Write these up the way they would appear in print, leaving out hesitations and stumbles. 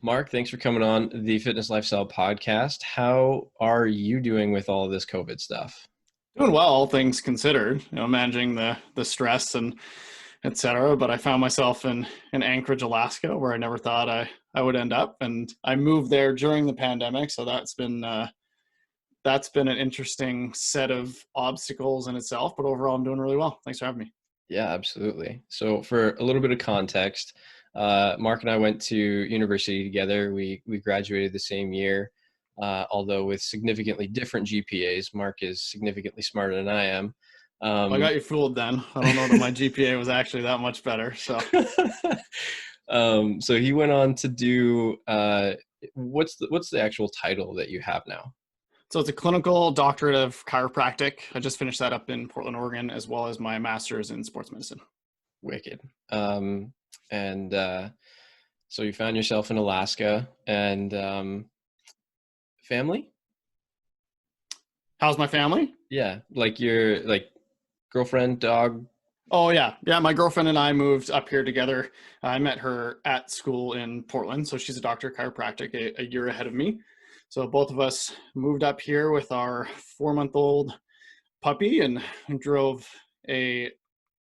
Mark, thanks for coming on the Fitness Lifestyle Podcast. How are you doing with all of this COVID stuff? Doing well, all things considered, managing the stress and et cetera. But I found myself in Anchorage, Alaska, where I never thought I would end up. And I moved there during the pandemic. So that's been an interesting set of obstacles in itself. But overall, I'm doing really well. Thanks for having me. Yeah, absolutely. So for a little bit of context, Mark and I went to university together. We graduated the same year, although with significantly different GPAs. Mark is significantly smarter than I am. Well, I got you fooled then. I don't know that my GPA was actually that much better. So So he went on to do what's the actual title that you have now? So it's a clinical doctorate of chiropractic. I just finished that up in Portland, Oregon, as well as my master's in sports medicine. Wicked. And so you found yourself in Alaska and family? How's my family? Yeah, like your girlfriend, dog. Oh yeah. Yeah. My girlfriend and I moved up here together. I met her at school in Portland. So she's a doctor of chiropractic a year ahead of me. So both of us moved up here with our 4-month-old puppy and drove a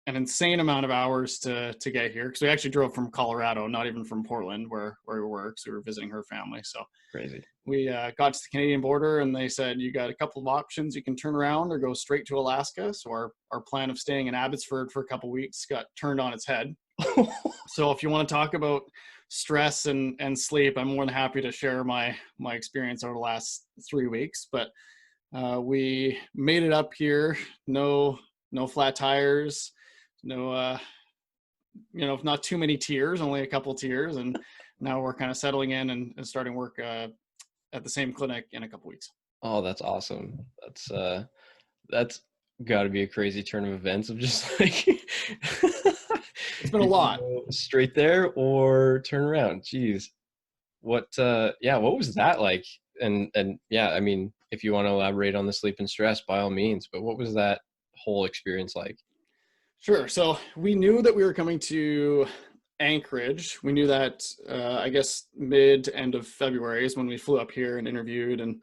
an insane amount of hours to get here because we actually drove from Colorado, not even from Portland where we were, because we were visiting her family. So Crazy. we got to the Canadian border and they said, you got a couple of options. You can turn around or go straight to Alaska. So our plan of staying in Abbotsford for a couple of weeks got turned on its head. So if you want to talk about stress and sleep, I'm more than happy to share my experience over the last 3 weeks. But we made it up here. No flat tires, no not too many tears, only a couple tears, and now we're kind of settling in and starting work at the same clinic in a couple weeks. Oh, that's awesome. That's got to be a crazy turn of events of just like It's been a you can lot. go straight there or turn around. Jeez. What was that like? And yeah, I mean, if you want to elaborate on the sleep and stress, by all means, but what was that whole experience like? Sure. So we knew that we were coming to Anchorage. We knew that, I guess, mid to end of February is when we flew up here and interviewed and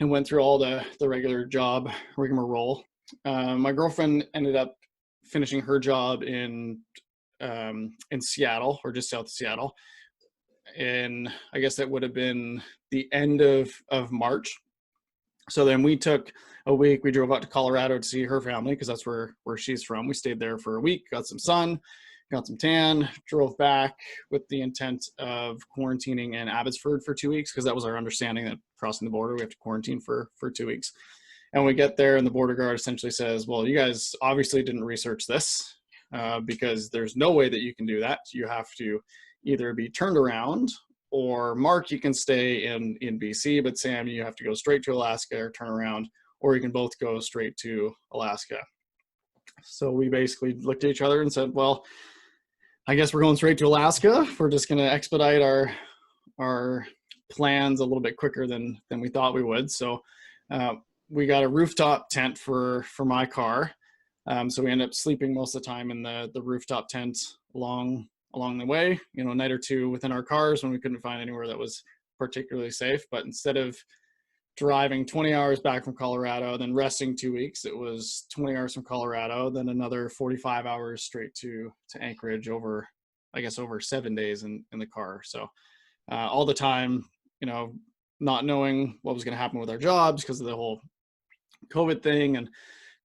went through all the regular job rigmarole. My girlfriend ended up finishing her job in Seattle, or just south of Seattle. And I guess that would have been the end of March. So then we took a week. We drove out to Colorado to see her family because that's where she's from. We stayed there for a week, got some sun, got some tan, drove back with the intent of quarantining in Abbotsford for 2 weeks because that was our understanding that crossing the border we have to quarantine for 2 weeks. And we get there and the border guard essentially says, well, you guys obviously didn't research this because there's no way that you can do that. You have to either be turned around, or Mark, you can stay in BC, but Sam, you have to go straight to Alaska or turn around, or you can both go straight to Alaska. So we basically looked at each other and said, well, I guess we're going straight to Alaska. We're just going to expedite our plans a little bit quicker than we thought we would. So we got a rooftop tent for my car. So we ended up sleeping most of the time in the rooftop tent along the way, a night or two within our cars when we couldn't find anywhere that was particularly safe. But instead of driving 20 hours back from Colorado, then resting 2 weeks, it was 20 hours from Colorado, then another 45 hours straight to Anchorage over 7 days in the car. So all the time, not knowing what was going to happen with our jobs because of the whole COVID thing, and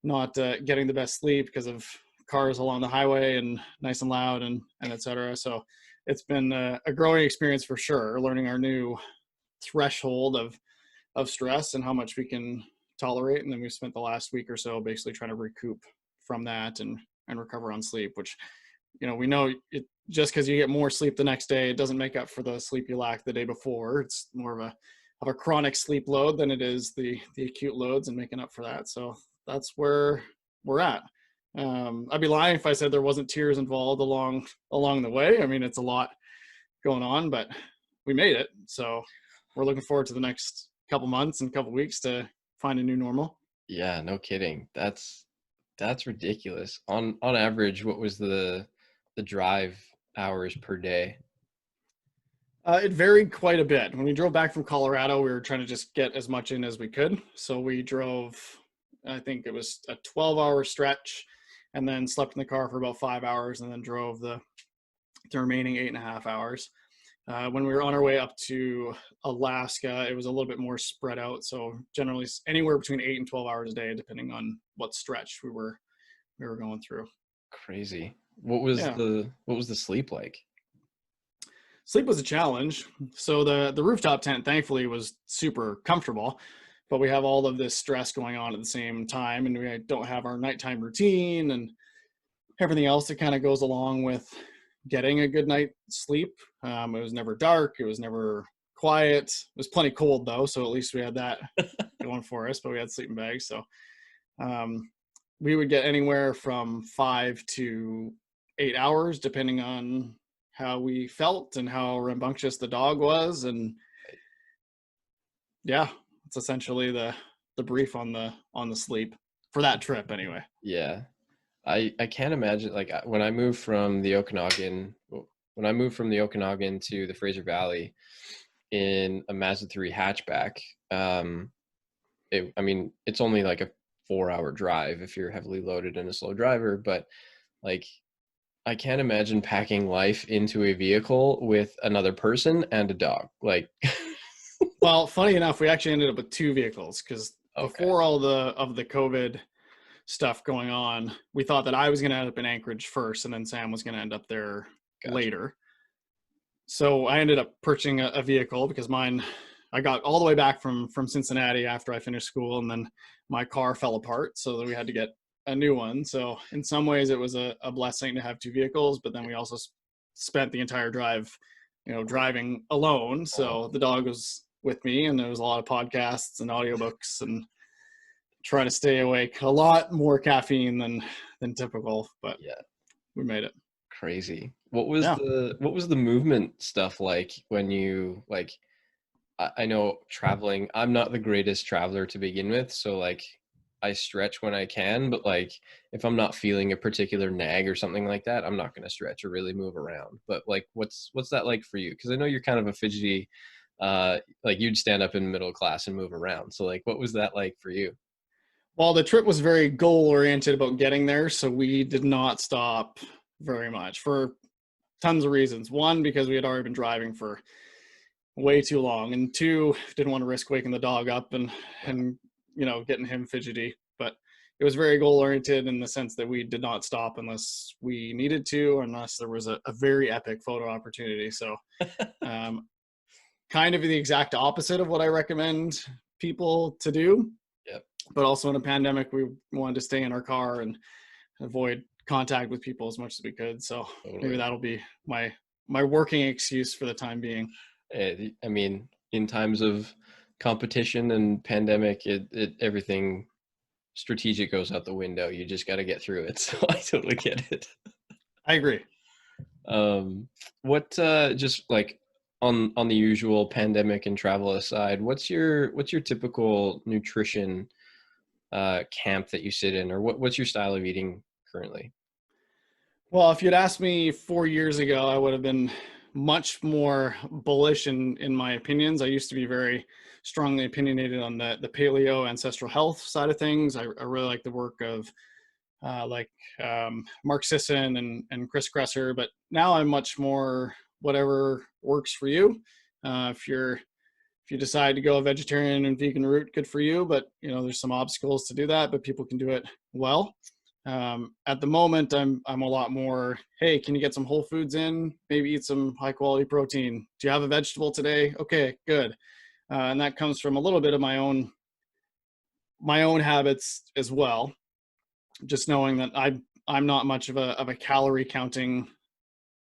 not getting the best sleep because of cars along the highway and nice and loud and et cetera. So it's been a growing experience for sure, learning our new threshold of stress and how much we can tolerate. And then we spent the last week or so basically trying to recoup from that and recover on sleep, which, we know it just because you get more sleep the next day, it doesn't make up for the sleep you lacked the day before. It's more of a chronic sleep load than it is the acute loads and making up for that. So that's where we're at. I'd be lying if I said there wasn't tears involved along the way. I mean, it's a lot going on, but we made it. So we're looking forward to the next couple months and couple weeks to find a new normal. Yeah, no kidding. That's ridiculous. On average, what was the drive hours per day? It varied quite a bit. When we drove back from Colorado, we were trying to just get as much in as we could. So we drove, I think it was a 12-hour stretch, and then slept in the car for about 5 hours, and then drove the remaining 8.5 hours. When we were on our way up to Alaska, it was a little bit more spread out. So generally anywhere between 8 and 12 hours a day, depending on what stretch we were going through. Crazy. What was Yeah. the sleep like? Sleep was a challenge. So the rooftop tent, thankfully, was super comfortable, but we have all of this stress going on at the same time, and we don't have our nighttime routine and everything else that kind of goes along with getting a good night's sleep. It was never dark. It was never quiet. It was plenty cold though, so at least we had that going for us. But we had sleeping bags, so we would get anywhere from 5 to 8 hours, depending on how we felt and how rambunctious the dog was. And yeah, it's essentially the brief on the sleep for that trip anyway. Yeah. I can't imagine, like, when I moved from the Okanagan to the Fraser Valley in a Mazda 3 hatchback, I mean, it's only like a 4-hour drive if you're heavily loaded and a slow driver, but like, I can't imagine packing life into a vehicle with another person and a dog. Like, Well, funny enough, we actually ended up with 2 vehicles because okay, before all the COVID stuff going on, we thought that I was going to end up in Anchorage first, and then Sam was going to end up there gotcha. later. So I ended up purchasing a vehicle because mine, I got all the way back from Cincinnati after I finished school, and then my car fell apart, so we had to get a new one. So in some ways, it was a blessing to have 2 vehicles, but then we also spent the entire drive, driving alone. Oh, So the dog was with me, and there was a lot of podcasts and audiobooks and trying to stay awake. A lot more caffeine than typical, but yeah. we made it. Crazy. What was Yeah. the movement stuff like when you like I know traveling, I'm not the greatest traveler to begin with, so like I stretch when I can, but like if I'm not feeling a particular nag or something like that, I'm not going to stretch or really move around. But like what's that like for you? Cuz I know you're kind of a fidgety like you'd stand up in middle class and move around. So like what was that like for you? Well, the trip was very goal oriented about getting there, so we did not stop very much for tons of reasons. One, because we had already been driving for way too long, and two, didn't want to risk waking the dog up and getting him fidgety. But it was very goal oriented in the sense that we did not stop unless we needed to, or unless there was a very epic photo opportunity. So um, kind of the exact opposite of what I recommend people to do. Yep. But also in a pandemic, we wanted to stay in our car and avoid contact with people as much as we could. So maybe Totally. that'll be my working excuse for the time being. I mean, in times of competition and pandemic, everything strategic goes out the window. You just got to get through it. So I totally get it. I agree. What just like on the usual pandemic and travel aside, what's your typical nutrition camp that you sit in, or what's your style of eating currently? Well, if you'd asked me 4 years ago, I would have been much more bullish in my opinions. I used to be very strongly opinionated on the paleo ancestral health side of things. I really like the work of like Mark Sisson and Chris Kresser, but now I'm much more whatever works for you. If you decide to go a vegetarian and vegan route, good for you. But there's some obstacles to do that, but people can do it well. At the moment, I'm a lot more, hey, can you get some whole foods in? Maybe eat some high quality protein. Do you have a vegetable today? Okay, good. And that comes from a little bit of my own habits as well. Just knowing that I'm not much of a calorie counting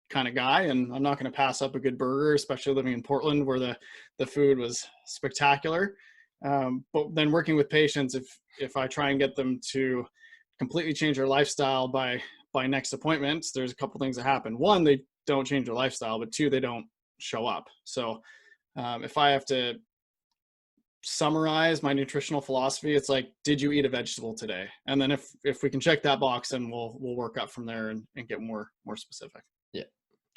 kind of guy, and I'm not going to pass up a good burger, especially living in Portland where the food was spectacular. But then working with patients, if I try and get them to completely change their lifestyle by next appointment, there's a couple things that happen. One, they don't change their lifestyle, but two, they don't show up. So if I have to summarize my nutritional philosophy, it's like, did you eat a vegetable today? And then if we can check that box, then we'll work up from there and get more specific. Yeah.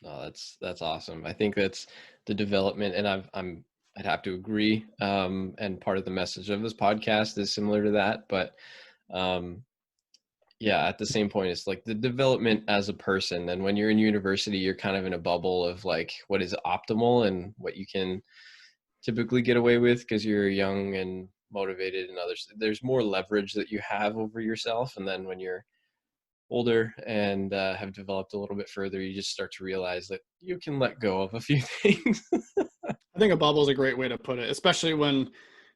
No, that's awesome. I think that's the development, and I'd have to agree. And part of the message of this podcast is similar to that, but um, yeah, at the same point, it's like the development as a person. And when you're in university, you're kind of in a bubble of like what is optimal and what you can typically get away with because you're young and motivated, and others. There's more leverage that you have over yourself, and then when you're older and have developed a little bit further, you just start to realize that you can let go of a few things. I think a bubble is a great way to put it, especially when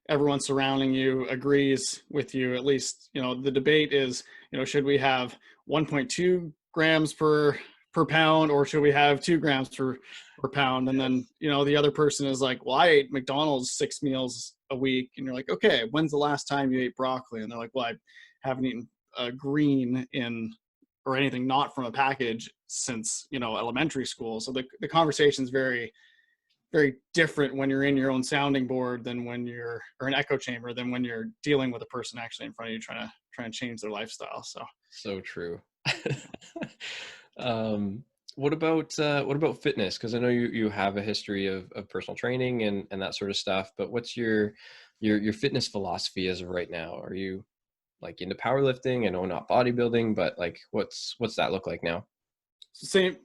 everyone surrounding you agrees with you. At least, the debate is, should we have 1.2 grams per pound, or should we have 2 grams per pound? And then, the other person is like, well, I ate McDonald's 6 meals a week. And you're like, okay, when's the last time you ate broccoli? And they're like, well, I haven't eaten green or anything not from a package since, elementary school. So the conversation is very, very different when you're in your own sounding board than or an echo chamber than when you're dealing with a person actually in front of you trying to change their lifestyle. So true. What about fitness? Because I know you have a history of personal training and that sort of stuff, but what's your fitness philosophy as of right now? Are you like into powerlifting? I know not bodybuilding, but like what's that look like now? Same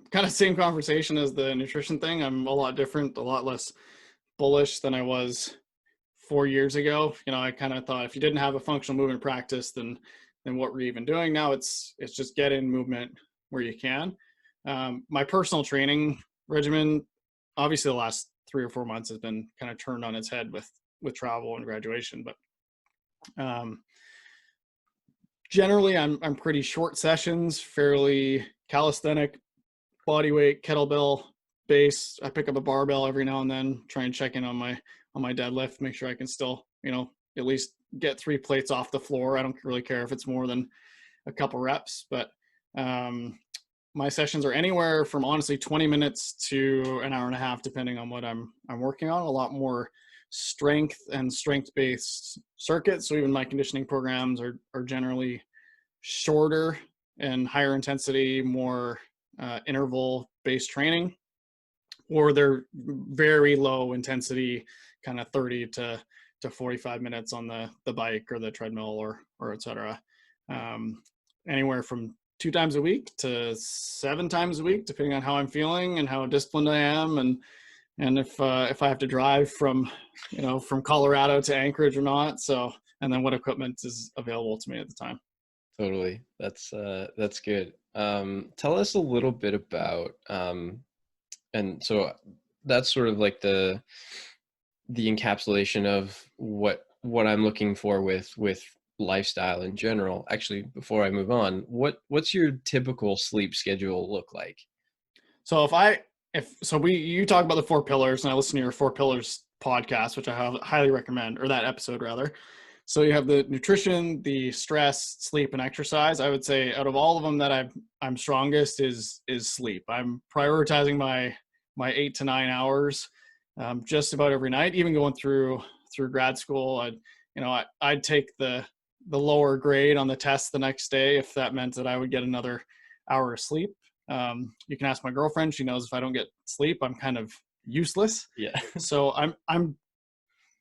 conversation as the nutrition thing. I'm a lot different, a lot less bullish than I was 4 years ago. I kind of thought if you didn't have a functional movement practice, then what we're even doing now, it's just get in movement where you can. My personal training regimen, obviously the last 3 or 4 months has been kind of turned on its head with travel and graduation, but generally I'm pretty short sessions, fairly calisthenic, body weight, kettlebell base. I pick up a barbell every now and then, try and check in on my deadlift, make sure I can still, at least get 3 plates off the floor. I don't really care if it's more than a couple reps, but my sessions are anywhere from honestly 20 minutes to an hour and a half, depending on what I'm working on. A lot more strength and strength-based circuits. So even my conditioning programs are generally shorter and higher intensity, more interval-based training, or they're very low intensity, kind of 30 to 45 minutes on the bike or the treadmill or et cetera. Anywhere from 2 times a week to 7 times a week, depending on how I'm feeling and how disciplined I am, and if I have to drive from Colorado to Anchorage or not. So, and then what equipment is available to me at the time. Totally. That's good. Tell us a little bit about, and so that's sort of like the encapsulation of what I'm looking for with lifestyle in general. Actually, before I move on, what's your typical sleep schedule look like? So you talk about the 4 pillars, and I listen to your 4 pillars podcast, which I highly recommend, or that episode rather. So you have the nutrition, the stress, sleep, and exercise. I would say out of all of them that I'm strongest is sleep. I'm prioritizing my 8 to 9 hours just about every night. Even going through grad school, I'd take the lower grade on the test the next day if that meant that I would get another hour of sleep. You can ask my girlfriend; she knows if I don't get sleep, I'm kind of useless. Yeah. So I'm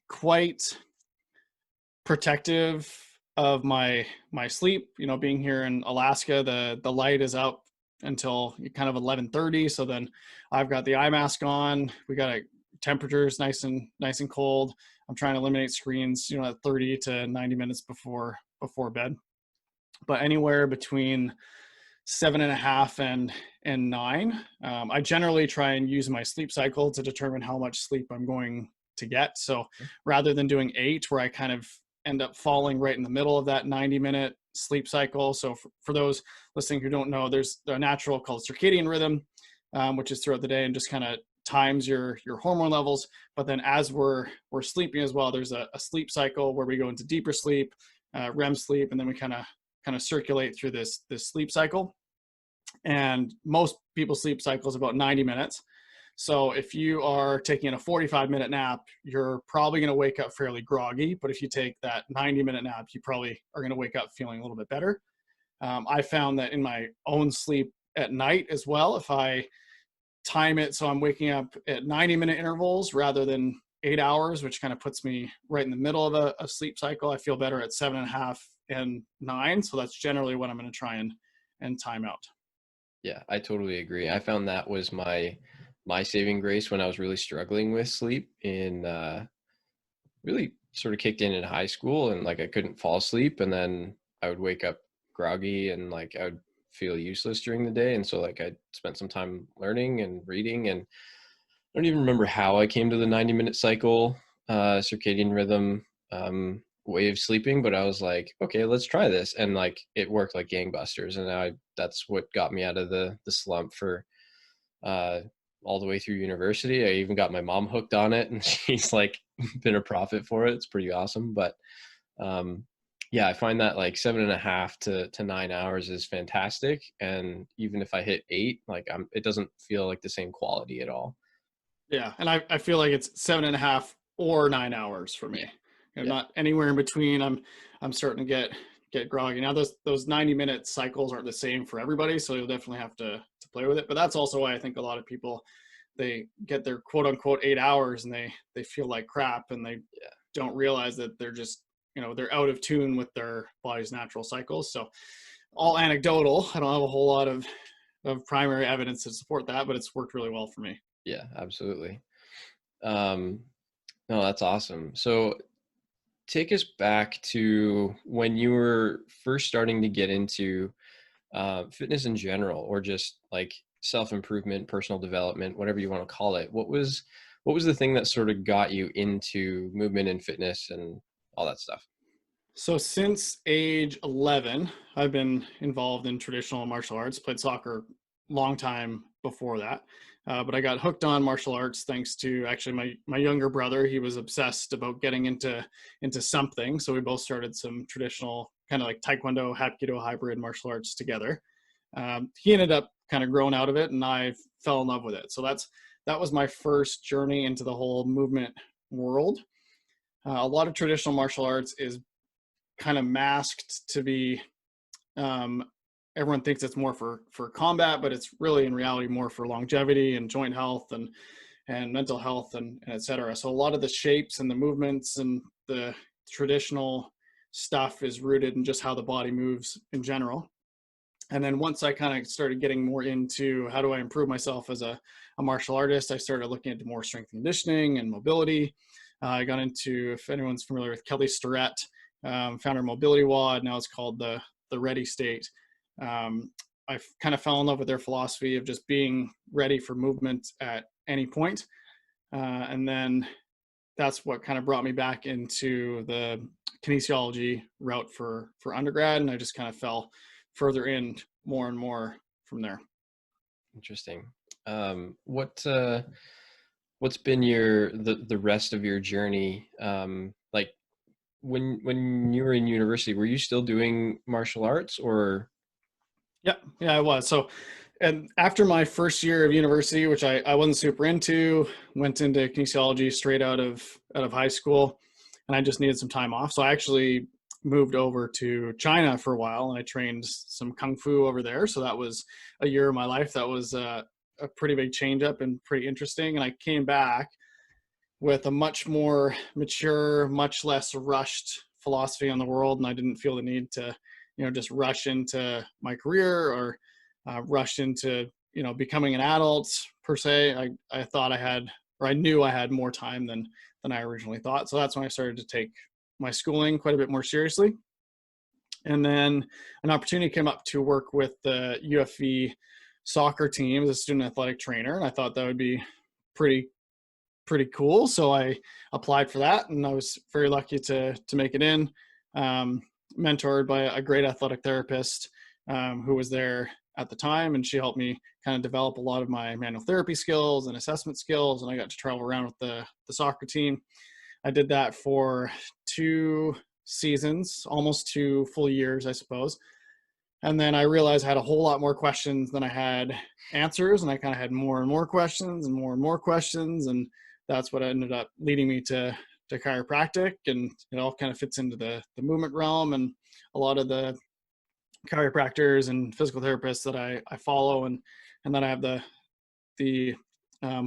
quite protective of my sleep. Being here in Alaska, the light is up until kind of 11:30. So then I've got the eye mask on. We got temperatures nice and cold. I'm trying to eliminate screens, at 30 to 90 minutes before bed. But anywhere between 7.5 and 9, I generally try and use my sleep cycle to determine how much sleep I'm going to get. So rather than doing 8, where I kind of end up falling right in the middle of that 90-minute sleep cycle. So for those listening who don't know, there's a natural called Circadian Rhythm, which is throughout the day and just kind of times your hormone levels. But then as we're sleeping as well, there's a sleep cycle where we go into deeper sleep, REM sleep, and then we kind of circulate through this sleep cycle. And most people's sleep cycle is about 90 minutes. So if you are taking a 45-minute nap, you're probably going to wake up fairly groggy. But if you take that 90-minute nap, you probably are going to wake up feeling a little bit better. I found that in my own sleep at night as well, if I time it so I'm waking up at 90-minute intervals rather than 8 hours, which kind of puts me right in the middle of a sleep cycle. I feel better at 7.5 and 9. So that's generally what I'm going to try and time out. Yeah, I totally agree. I found that was my saving grace when I was really struggling with sleep in really sort of kicked in high school, and like I couldn't fall asleep, and then I would wake up groggy and like I would feel useless during the day. And so like I spent some time learning and reading, and I don't even remember how I came to the 90-minute cycle, circadian rhythm, way of sleeping, but I was like, okay, let's try this. And like, it worked like gangbusters. And that's what got me out of the slump for, uh, all the way through university. I even got my mom hooked on it, and she's like been a prophet for it. It's pretty awesome. But, um, yeah, I find that like 7.5 to 9 hours is fantastic. And even if I hit 8, like it doesn't feel like the same quality at all. Yeah. And I feel like it's 7.5 or 9 hours for me. Yeah. Yeah. Not anywhere in between. I'm starting to get groggy. Now those 90-minute cycles aren't the same for everybody, so you'll definitely have to play with it. But that's also why I think a lot of people, they get their quote unquote 8 hours and they feel like crap, and they don't realize that they're just, they're out of tune with their body's natural cycles. So all anecdotal. I don't have a whole lot of primary evidence to support that, but it's worked really well for me. Yeah, absolutely. No, that's awesome. So take us back to when you were first starting to get into fitness in general, or just like self-improvement, personal development, whatever you want to call it. What was the thing that sort of got you into movement and fitness and all that stuff? So since age 11, I've been involved in traditional martial arts, played soccer long time before that. But I got hooked on martial arts thanks to actually my younger brother. He was obsessed about getting into something. So we both started some traditional kind of like Taekwondo, Hapkido hybrid martial arts together. He ended up kind of growing out of it, and I fell in love with it. So that was my first journey into the whole movement world. A lot of traditional martial arts is kind of masked to be, um, everyone thinks it's more for combat, but it's really in reality more for longevity and joint health and mental health and et cetera. So a lot of the shapes and the movements and the traditional stuff is rooted in just how the body moves in general. And then once I kind of started getting more into how do I improve myself as a martial artist, I started looking into more strength and conditioning and mobility. I got into, if anyone's familiar with Kelly Starrett, founder Mobility WOD, now it's called the Ready State. I kind of fell in love with their philosophy of just being ready for movement at any point. And then that's what kind of brought me back into the kinesiology route for undergrad. And I just kind of fell further in more and more from there. Interesting. What's been the rest of your journey? Like when you were in university, were you still doing martial arts, or? Yeah, I was. So, and after my first year of university, which I wasn't super into, went into kinesiology straight out of high school, and I just needed some time off. So I actually moved over to China for a while, and I trained some kung fu over there. So that was a year of my life. That was a pretty big change up and pretty interesting. And I came back with a much more mature, much less rushed philosophy on the world, and I didn't feel the need to just rush into my career or rush into becoming an adult per se. I thought I had, or I knew I had more time than I originally thought. So that's when I started to take my schooling quite a bit more seriously. And then an opportunity came up to work with the UFV soccer team as a student athletic trainer, and I thought that would be pretty cool. So I applied for that, and I was very lucky to make it in. Mentored by a great athletic therapist who was there at the time, and she helped me kind of develop a lot of my manual therapy skills and assessment skills, and I got to travel around with the soccer team. I did that for 2 seasons, almost 2 full years, I suppose. And then I realized I had a whole lot more questions than I had answers, and I kind of had more and more questions and more questions, and that's what ended up leading me to chiropractic. And it all kind of fits into the movement realm, and a lot of the chiropractors and physical therapists that I follow and that I have the the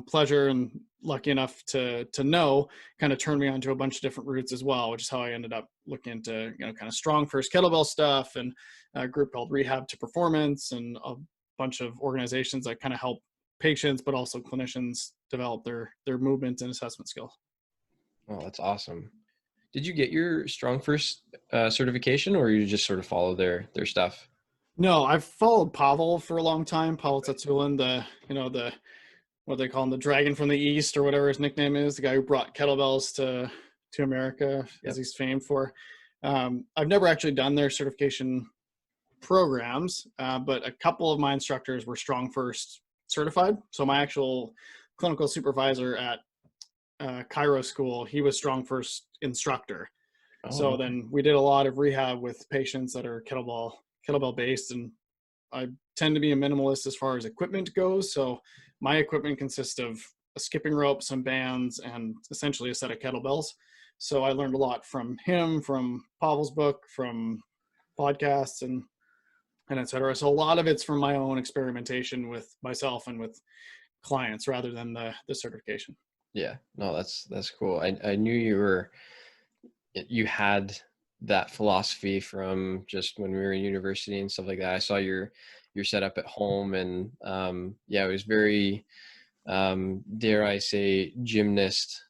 pleasure and lucky enough to know kind of turned me onto a bunch of different routes as well, which is how I ended up looking into, kind of strong first kettlebell stuff, and a group called Rehab to Performance, and a bunch of organizations that kind of help patients, but also clinicians develop their movement and assessment skills. Oh, that's awesome. Did you get your Strong First certification, or you just sort of follow their stuff? No, I've followed Pavel for a long time. Pavel Tsatsouline, the what they call him, the dragon from the East, or whatever his nickname is, the guy who brought kettlebells to America, as Yep. he's famed for. I've never actually done their certification programs, but a couple of my instructors were Strong First certified. So my actual clinical supervisor at Chiro school, he was Strong First instructor. Oh, So okay. then we did a lot of rehab with patients that are kettlebell based, and I tend to be a minimalist as far as equipment goes. So my equipment consists of a skipping rope, some bands, and essentially a set of kettlebells. So I learned a lot from him, from Pavel's book, from podcasts, and et cetera. So a lot of it's from my own experimentation with myself and with clients rather than the certification. Yeah, no, that's cool. I knew you had that philosophy from just when we were in university and stuff like that. I saw your setup at home, and yeah, it was very dare I say gymnast,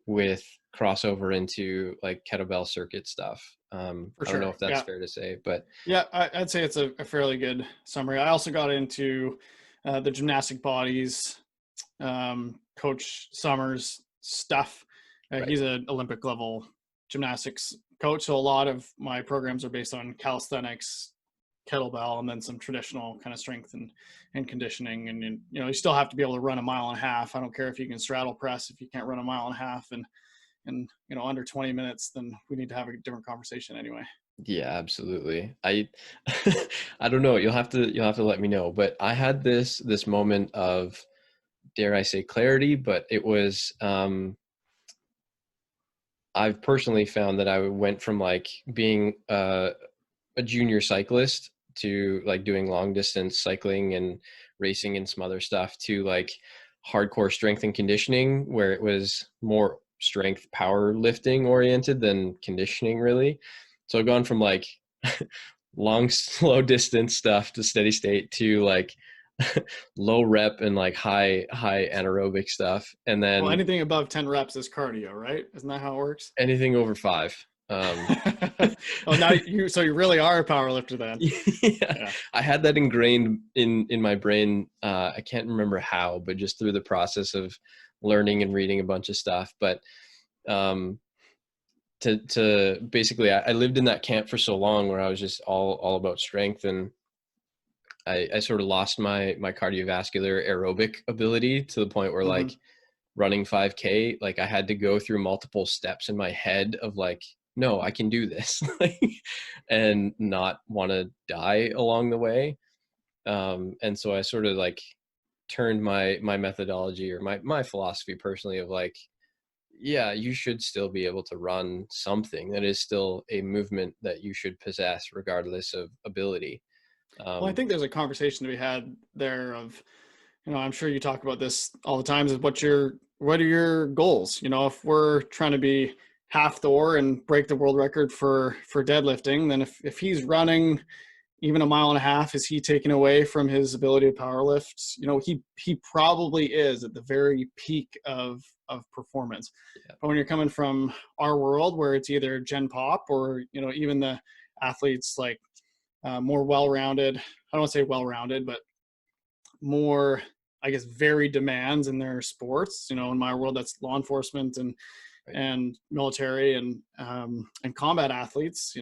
with crossover into like kettlebell circuit stuff. For I don't know sure. if that's Yeah. fair to say, but Yeah, I'd say it's a fairly good summary. I also got into the gymnastic bodies, Coach Summers stuff. right. He's an Olympic level gymnastics coach, so a lot of my programs are based on calisthenics, kettlebell, and then some traditional kind of strength and conditioning. And you still have to be able to run a mile and a half. I don't care if you can straddle press if you can't run a mile and a half and under 20 minutes, then we need to have a different conversation anyway. Yeah, absolutely. I I don't know. You'll have to let me know. But I had this moment of, dare I say, clarity, but it was I've personally found that I went from like being a junior cyclist to like doing long distance cycling and racing and some other stuff to like hardcore strength and conditioning, where it was more strength power lifting oriented than conditioning really. So I've gone from like long slow distance stuff to steady state to like low rep and like high anaerobic stuff, and Well, then anything above 10 reps is cardio, right? Isn't that how it works? anything over 5. Oh, now so you really are a power lifter then. Yeah, Yeah. I had that ingrained in my brain. I can't remember how, but just through the process of learning and reading a bunch of stuff. But um, to basically, I lived in that camp for so long where I was just all about strength, and I sort of lost my cardiovascular aerobic ability to the point where Hmm. like running 5K, like I had to go through multiple steps in my head of like, no, I can do this, like, and not want to die along the way. And so I sort of like turned my methodology, or my philosophy personally, of like, yeah, you should still be able to run something. That is still a movement that you should possess regardless of ability. Well, I Um, think there's a conversation to be had there of, I'm sure you talk about this all the time, is what are your goals? If we're trying to be half Thor and break the world record for deadlifting, then if he's running even a mile and a half, is he taken away from his ability to power lift? He probably is at the very peak of performance. yeah, But when you're coming from our world where it's either gen pop or, even the athletes like more well-rounded, I don't want to say well-rounded, but more, I guess, varied demands in their sports. In my world, that's law enforcement and right. and military and combat athletes.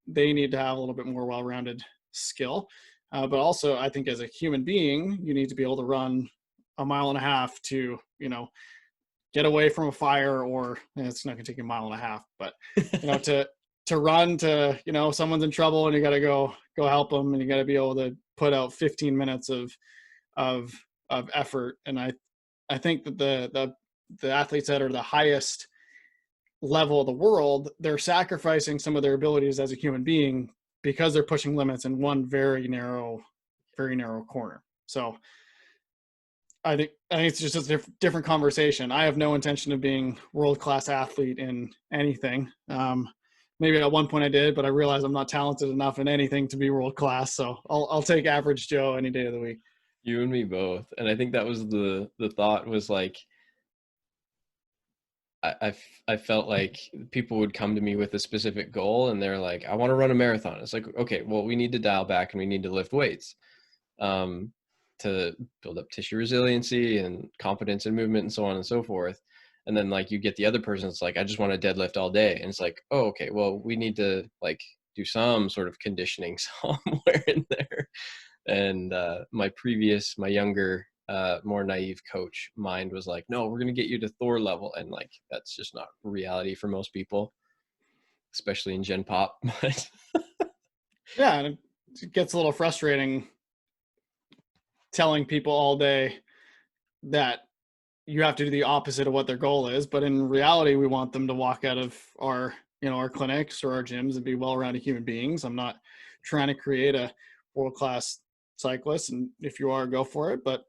They need to have a little bit more well-rounded skill. But also, I think as a human being, you need to be able to run a mile and a half to, get away from a fire, or it's not going to take you a mile and a half, but to run to, someone's in trouble and you got to go help them, and you got to be able to put out 15 minutes of effort. And I think that the athletes that are the highest level of the world, they're sacrificing some of their abilities as a human being because they're pushing limits in one very narrow corner. So I think it's just a different conversation. I have no intention of being world-class athlete in anything. Maybe at one point I did, but I realized I'm not talented enough in anything to be world-class. So I'll take average Joe any day of the week. You and me both. And I think that was the thought was like, I felt like people would come to me with a specific goal and they're like, I want to run a marathon. It's like, okay, well, we need to dial back and we need to lift weights to build up tissue resiliency and confidence in movement and so on and so forth. And then like you get the other person that's like, I just want to deadlift all day. And it's like, oh, okay, well, we need to like do some sort of conditioning somewhere in there. And my younger, more naive coach mind was like, no, we're going to get you to Thor level. And like, that's just not reality for most people, especially in Gen Pop. But Yeah, and it gets a little frustrating telling people all day that you have to do the opposite of what their goal is. But in reality, we want them to walk out of our clinics or our gyms and be well-rounded human beings. I'm not trying to create a world-class cyclist. And if you are, go for it. But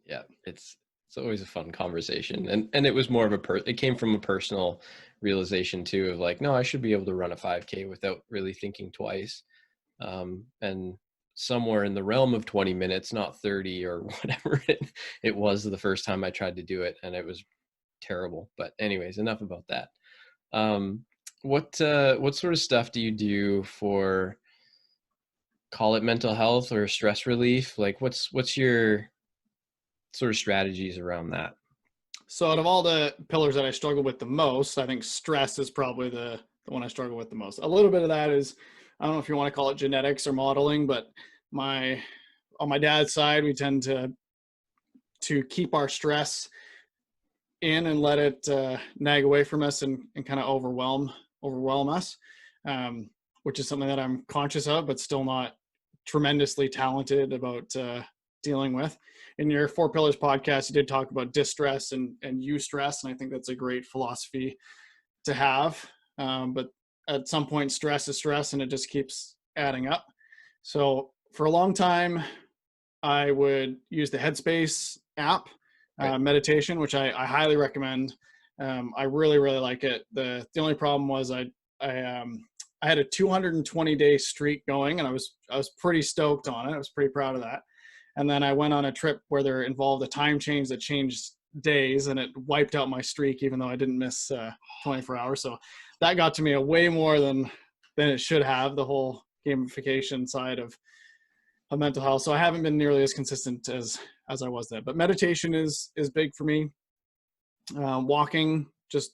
yeah, it's always a fun conversation. And it was more of it came from a personal realization too, of like, no, I should be able to run a 5K without really thinking twice. And somewhere in the realm of 20 minutes, not 30 or whatever it was the first time I tried to do it, and it was terrible. But anyways, enough about that. What sort of stuff do you do for, call it mental health or stress relief? Like what's your sort of strategies around that? so out of all the pillars that I struggle with the most, I think stress is probably the one I struggle with the most. A little bit of that is, I don't know if you want to call it genetics or modeling, but on my dad's side, we tend to keep our stress in and let it nag away from us and kind of overwhelm us, which is something that I'm conscious of, but still not tremendously talented about dealing with. In your Four Pillars podcast, you did talk about distress and eustress, and I think that's a great philosophy to have. But at some point, stress is stress, and it just keeps adding up. So for a long time, I would use the Headspace app, Right. meditation, which I highly recommend. I really, really like it. The only problem was I had a 220-day streak going, and I was pretty stoked on it. I was pretty proud of that. And then I went on a trip where there involved a time change that changed days, and it wiped out my streak, even though I didn't miss 24 hours. So that got to me a way more than it should have, the whole gamification side of mental health. So I haven't been nearly as consistent as I was then. But meditation is big for me. Just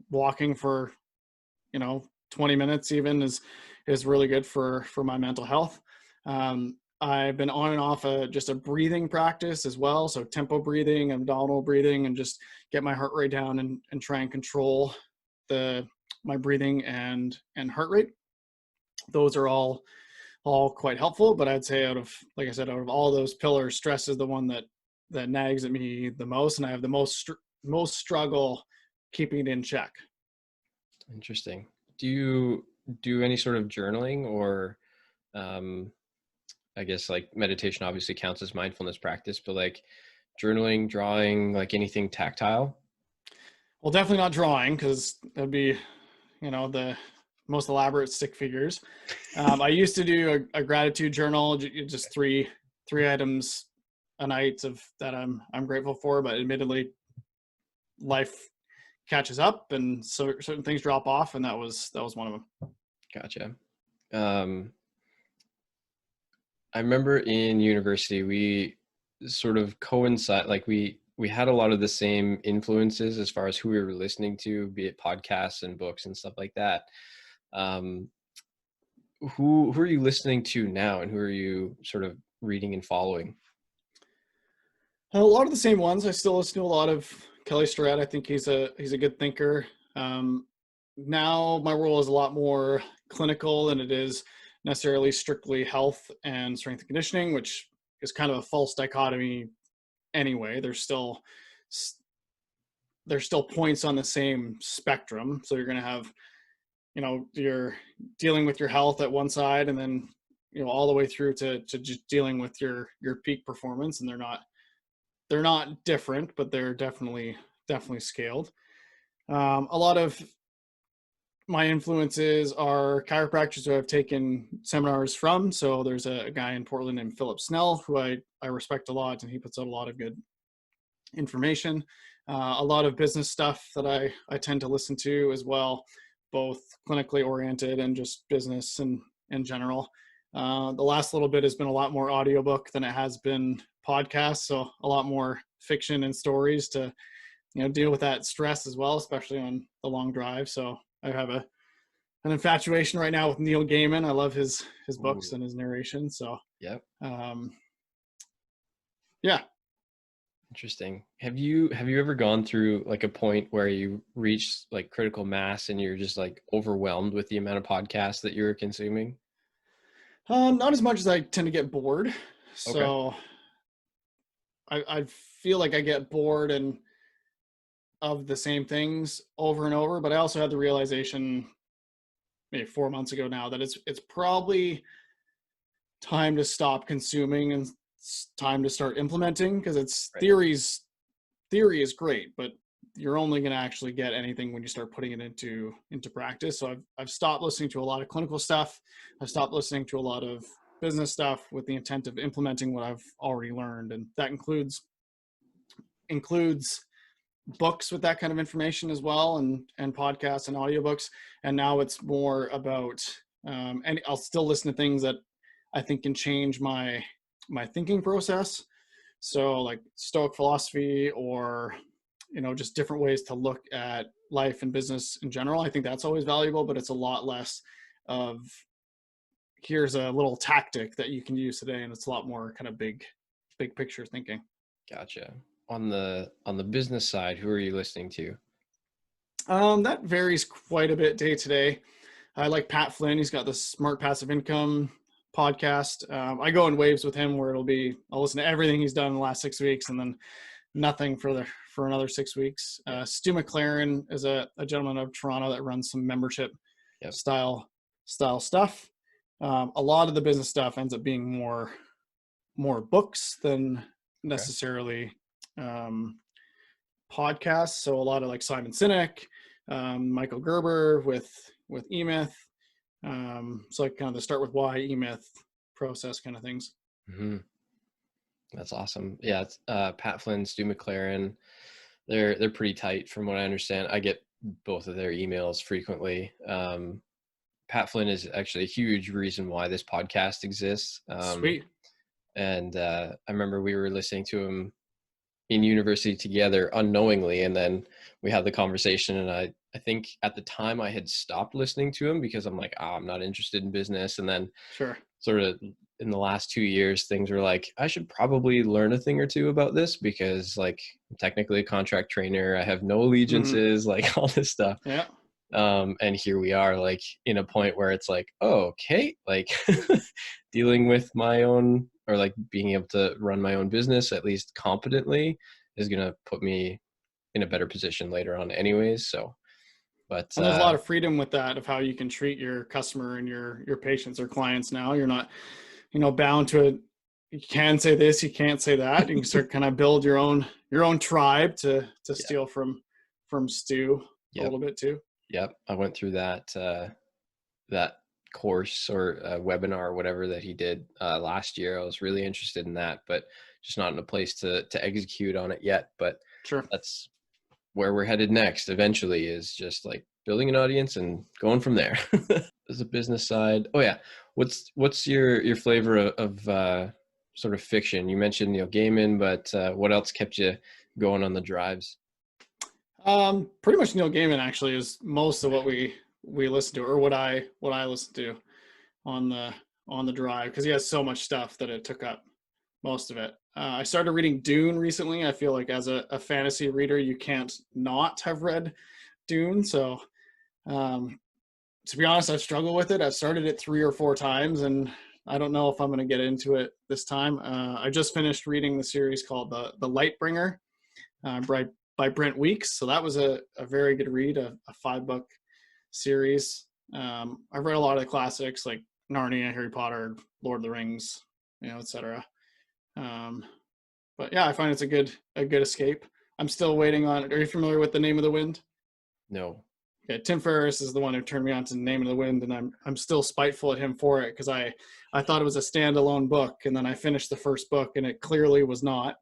walking for 20 minutes even is really good for my mental health. I've been on and off just a breathing practice as well. So tempo breathing, abdominal breathing, and just get my heart rate down and try and control my breathing and heart rate. Those are all quite helpful, but I'd say out of all those pillars, stress is the one that nags at me the most, and I have the most struggle keeping it in check. Interesting. Do you do any sort of journaling or I guess like meditation obviously counts as mindfulness practice, but like journaling, drawing, like anything tactile? Well, definitely not drawing, because that'd be the most elaborate stick figures. I used to do a gratitude journal, just three items a night of that I'm grateful for, but admittedly life catches up and so certain things drop off, and that was one of them. Gotcha. I remember in university, we sort of coincide, like we had a lot of the same influences as far as who we were listening to, be it podcasts and books and stuff like that. Who are you listening to now, and who are you sort of reading and following? A lot of the same ones. I still listen to a lot of Kelly Starrett. I think he's a good thinker. Now my role is a lot more clinical than it is necessarily strictly health and strength and conditioning, which is kind of a false dichotomy anyway. There's still points on the same spectrum. So you're going to have, you're dealing with your health at one side, and then all the way through to just dealing with your peak performance. And they're not different, but they're definitely scaled. A lot of my influences are chiropractors who I've taken seminars from. So there's a guy in Portland named Philip Snell, who I respect a lot, and he puts out a lot of good information. A lot of business stuff that I tend to listen to as well, both clinically oriented and just business and in general. The last little bit has been a lot more audiobook than it has been podcast. So a lot more fiction and stories to, deal with that stress as well, especially on the long drive. So I have an infatuation right now with Neil Gaiman. I love his books and his narration. So yep. Yeah. Interesting. Have you ever gone through like a point where you reach like critical mass and you're just like overwhelmed with the amount of podcasts that you're consuming? Not as much as I tend to get bored. So Okay. I feel like I get bored and of the same things over and over, but I also had the realization maybe 4 months ago now that it's probably time to stop consuming and it's time to start implementing, because it's Right. theory is great, but you're only going to actually get anything when you start putting it into practice. So I've stopped listening to a lot of clinical stuff. I've stopped listening to a lot of business stuff with the intent of implementing what I've already learned, and that includes books with that kind of information as well, and podcasts and audiobooks. And now it's more about and I'll still listen to things that I think can change my thinking process. So like Stoic philosophy, or just different ways to look at life and business in general. I think that's always valuable, but it's a lot less of here's a little tactic that you can use today, and it's a lot more kind of big picture thinking. Gotcha. On the business side, who are you listening to? That varies quite a bit day to day. I like Pat Flynn. He's got the Smart Passive Income podcast. I go in waves with him where I'll listen to everything he's done in the last 6 weeks and then nothing for another 6 weeks. Stu McLaren is a gentleman of Toronto that runs some membership Yep. style stuff. A lot of the business stuff ends up being more books than necessarily podcasts. So a lot of like Simon Sinek, Michael Gerber with E-Myth. So like kind of the start with why, E-Myth process kind of things. Mm-hmm. That's awesome. Yeah, it's Pat Flynn, Stu McLaren. They're pretty tight from what I understand. I get both of their emails frequently. Pat Flynn is actually a huge reason why this podcast exists. Sweet. And I remember we were listening to him in university together unknowingly, and then we had the conversation, and I think at the time I had stopped listening to him because I'm like, I'm not interested in business. And then Sure. sort of in the last 2 years, things were like, I should probably learn a thing or two about this, because like I'm technically a contract trainer, I have no allegiances, like all this stuff. Yeah. And here we are, like in a point where it's like, oh, okay, like dealing with my own, or like being able to run my own business at least competently is going to put me in a better position later on anyways. So, but and there's a lot of freedom with that, of how you can treat your customer and your patients or clients. Now you're not, bound to it. You can say this, you can't say that. You can start kind of build your own tribe to steal from Stu a little bit too. Yep. I went through that course or webinar or whatever that he did last year. I was really interested in that, but just not in a place to execute on it yet. But sure, that's where we're headed next eventually, is just like building an audience and going from there. There's a business side. Oh yeah. What's your flavor of sort of fiction? You mentioned Neil Gaiman, but what else kept you going on the drives? Pretty much Neil Gaiman actually is most of what we listen to, or what I listen to on the drive, because he has so much stuff that it took up most of it. I started reading Dune recently. I feel like as a fantasy reader, you can't not have read Dune. So to be honest, I've struggled with it. I've started it 3 or 4 times, and I don't know if I'm going to get into it this time. I just finished reading the series called The Lightbringer by Brent Weeks. So that was a very good read, a 5-book series. I've read a lot of the classics like Narnia, Harry Potter, Lord of the Rings, etc. But yeah, I find it's a good escape. I'm still waiting on. Are you familiar with The Name of the Wind? No. Yeah, Tim Ferriss is the one who turned me on to The Name of the Wind, and I'm still spiteful at him for it because I thought it was a standalone book, and then I finished the first book, and it clearly was not.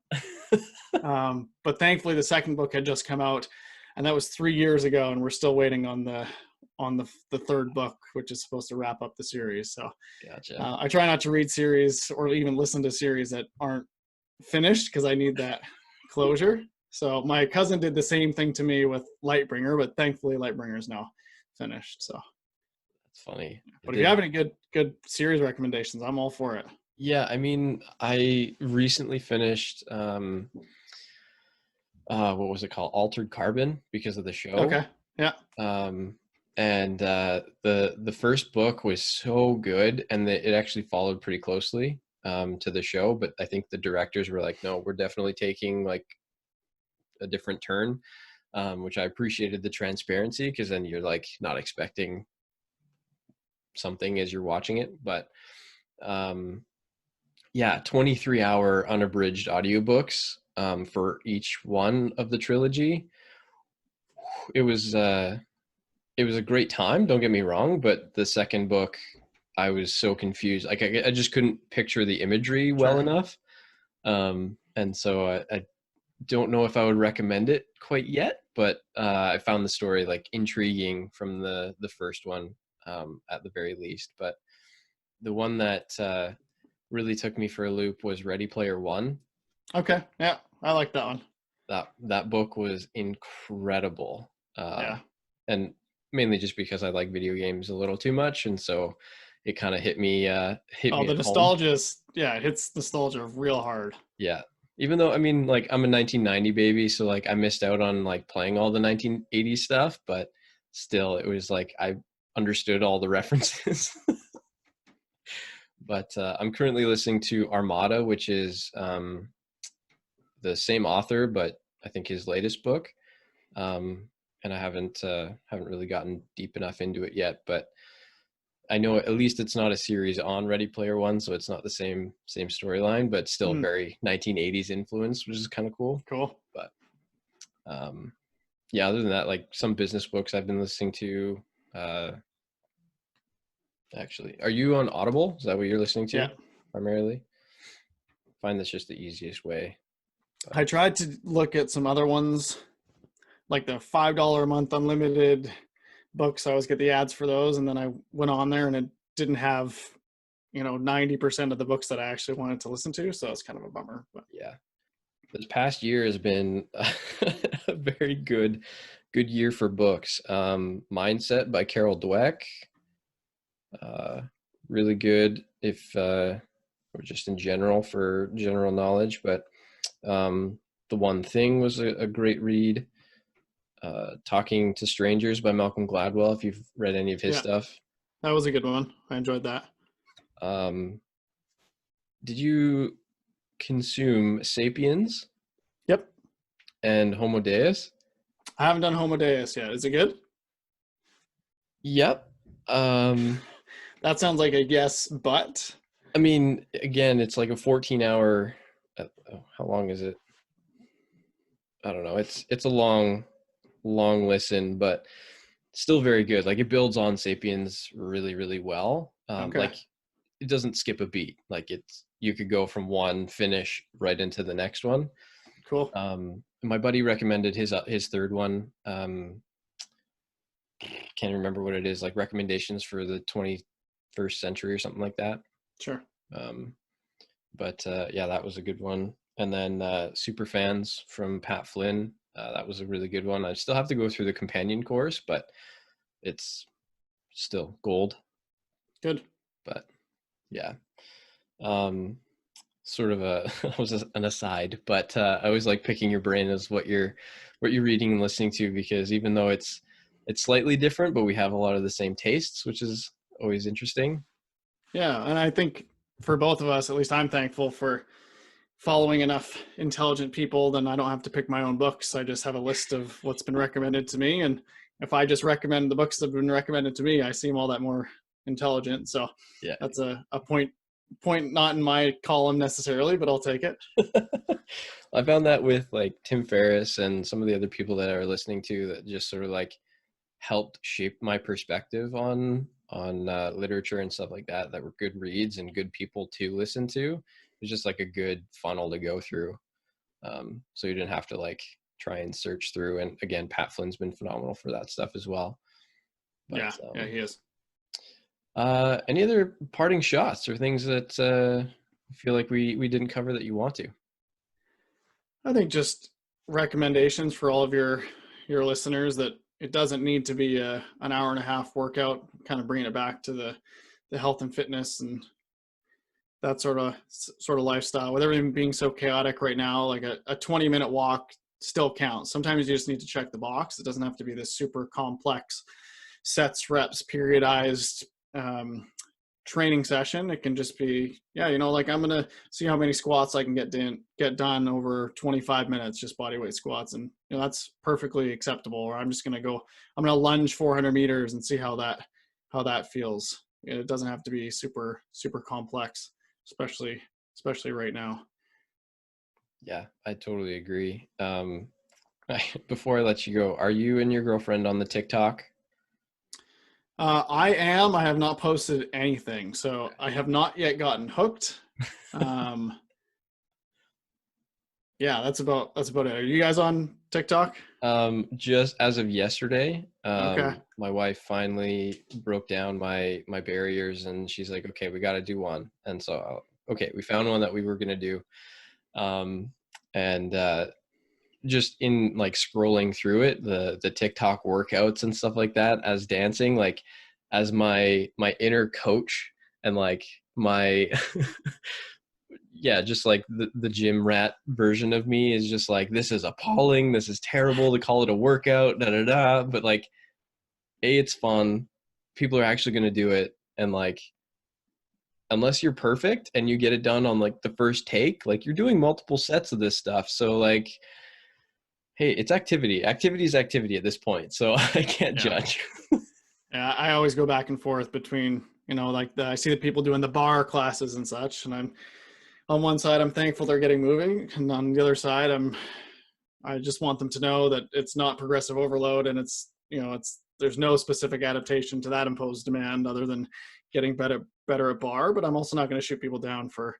But thankfully, the second book had just come out, and that was 3 years ago, and we're still waiting on the third book, which is supposed to wrap up the series. So, Gotcha. I try not to read series or even listen to series that aren't finished because I need that closure. So my cousin did the same thing to me with Lightbringer, but thankfully Lightbringer is now finished. So That's funny. but if you have any good series recommendations, I'm all for it. Yeah, I mean, I recently finished what was it called? Altered Carbon, because of the show. Okay. Yeah. And the first book was so good, and it actually followed pretty closely to the show, but I think the directors were like, no, we're definitely taking like a different turn, which I appreciated the transparency, because then you're like not expecting something as you're watching it. But yeah, 23-hour unabridged audiobooks for each one of the trilogy. It was a great time, don't get me wrong, but the second book, I was so confused. Like I just couldn't picture the imagery well enough. And so I don't know if I would recommend it quite yet, but I found the story like intriguing from the first one at the very least. But the one that really took me for a loop was Ready Player One. Okay. Yeah, I like that one. That book was incredible. Yeah. And mainly just because I like video games a little too much, and so it kind of hit me The nostalgia is, yeah, it hits nostalgia real hard. Yeah. Even though, I mean, like, I'm a 1990 baby, so like I missed out on like playing all the 1980s stuff, but still it was like I understood all the references. But I'm currently listening to Armada, which is the same author, but I think his latest book. And I haven't really gotten deep enough into it yet, but I know at least it's not a series on Ready Player One, so it's not the same storyline, but still very 1980s influence, which is kind of cool. Cool. But yeah, other than that, like some business books I've been listening to. Actually, are you on Audible? Is that what you're listening to? Yeah. Primarily? I find that's just the easiest way. But I tried to look at some other ones, like the $5 a month unlimited books. I always get the ads for those, and then I went on there and it didn't have 90% of the books that I actually wanted to listen to, so it's kind of a bummer. But yeah, this past year has been a very good year for books. Mindset by Carol Dweck, really good if or just in general for general knowledge. But The One Thing was a great read. Talking to Strangers by Malcolm Gladwell, if you've read any of his stuff. That was a good one. I enjoyed that. Did you consume Sapiens? Yep. And Homo Deus? I haven't done Homo Deus yet. Is it good? Yep. That sounds like a yes, but I mean, again, it's like a 14-hour. How long is it? I don't know. It's a long listen, but still very good. Like it builds on Sapiens really, really well. Okay. Like it doesn't skip a beat. Like you could go from one finish right into the next one. Cool. My buddy recommended his third one. Can't remember what it is, like recommendations for the 21st century or something like that. Sure. But yeah, that was a good one. And then Super Fans from Pat Flynn. That was a really good one. I still have to go through the companion course, but it's still gold. Good. But yeah. Sort of an aside, but I always like picking your brain as what you're reading and listening to, because even though it's slightly different, but we have a lot of the same tastes, which is always interesting. Yeah, and I think for both of us, at least I'm thankful for following enough intelligent people, then I don't have to pick my own books. I just have a list of what's been recommended to me, and if I just recommend the books that have been recommended to me, I seem all that more intelligent. So Yeah. that's a point not in my column necessarily, but I'll take it. I found that with like Tim Ferriss and some of the other people that I were listening to that just sort of like helped shape my perspective on literature and stuff like that, that were good reads and good people to listen to. It was just like a good funnel to go through. So you didn't have to like try and search through. And again, Pat Flynn's been phenomenal for that stuff as well. But Yeah, he is. any other parting shots or things that you feel like we didn't cover that you want to? I think just recommendations for all of your listeners that it doesn't need to be an hour and a half workout, kind of bringing it back to the health and fitness and that sort of lifestyle. With everything being so chaotic right now, like a 20-minute walk still counts. Sometimes you just need to check the box. It doesn't have to be this super complex sets, reps, periodized training session. It can just be, like I'm going to see how many squats I can get done over 25 minutes, just body weight squats. And that's perfectly acceptable. Or I'm going to lunge 400 meters and see how that feels. It doesn't have to be super, super complex, especially right now. Yeah, I totally agree. Before I let you go, are you and your girlfriend on the TikTok? I am. I have not posted anything, so I have not yet gotten hooked. Yeah, that's about it. Are you guys on TikTok? Just as of yesterday, Okay. my wife finally broke down my barriers, and she's like, "Okay, we got to do one." And so, okay, we found one that we were gonna do. And just in like scrolling through it, the TikTok workouts and stuff like that, as dancing, like as my inner coach and like my yeah, just like the gym rat version of me is just like, this is appalling, this is terrible to call it a workout, da da da. But like, it's fun. People are actually going to do it, and like, unless you're perfect and you get it done on like the first take, like you're doing multiple sets of this stuff. So like, hey, it's activity. Activity is activity at this point, so I can't judge. Yeah, I always go back and forth between, I see the people doing the bar classes and such, and I'm on one side, I'm thankful they're getting moving, and on the other side, I just want them to know that it's not progressive overload, and there's no specific adaptation to that imposed demand other than getting better at bar. But I'm also not going to shoot people down for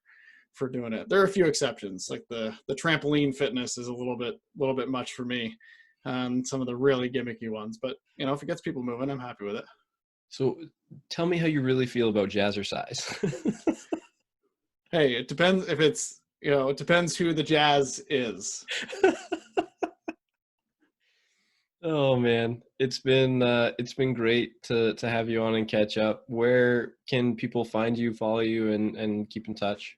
doing it. There are a few exceptions, like the trampoline fitness is a little bit much for me, and some of the really gimmicky ones. But if it gets people moving, I'm happy with it. So tell me how you really feel about jazzercise. Hey, it depends if it's, it depends who the jazz is. Oh man, it's been great to have you on and catch up. Where can people find you, follow you, and keep in touch?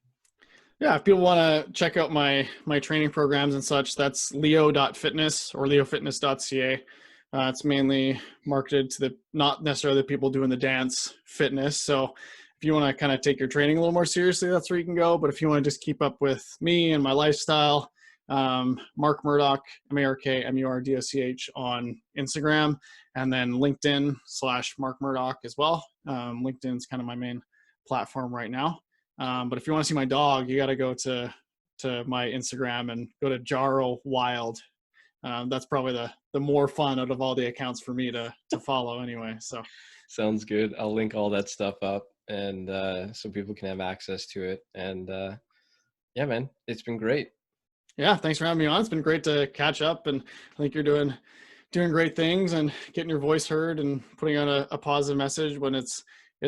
Yeah, if people want to check out my training programs and such, that's leo.fitness or leofitness.ca. It's mainly marketed to not necessarily the people doing the dance fitness. So if you want to kind of take your training a little more seriously, that's where you can go. But if you want to just keep up with me and my lifestyle, Mark Murdoch, MarkMurdoch on Instagram, and then LinkedIn/Mark Murdoch as well. LinkedIn's kind of my main platform right now. But if you want to see my dog, you got to go to my Instagram and go to Jaro Wild. That's probably the more fun out of all the accounts for me to follow anyway. So sounds good. I'll link all that stuff up, and so people can have access to it. And yeah, man, it's been great. Yeah, thanks for having me on. It's been great to catch up, and I think you're doing great things and getting your voice heard and putting out a positive message when it's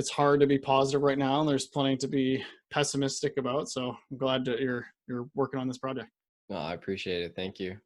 hard to be positive right now, and there's plenty to be pessimistic about. So I'm glad that you're working on this project. No, I appreciate it. Thank you.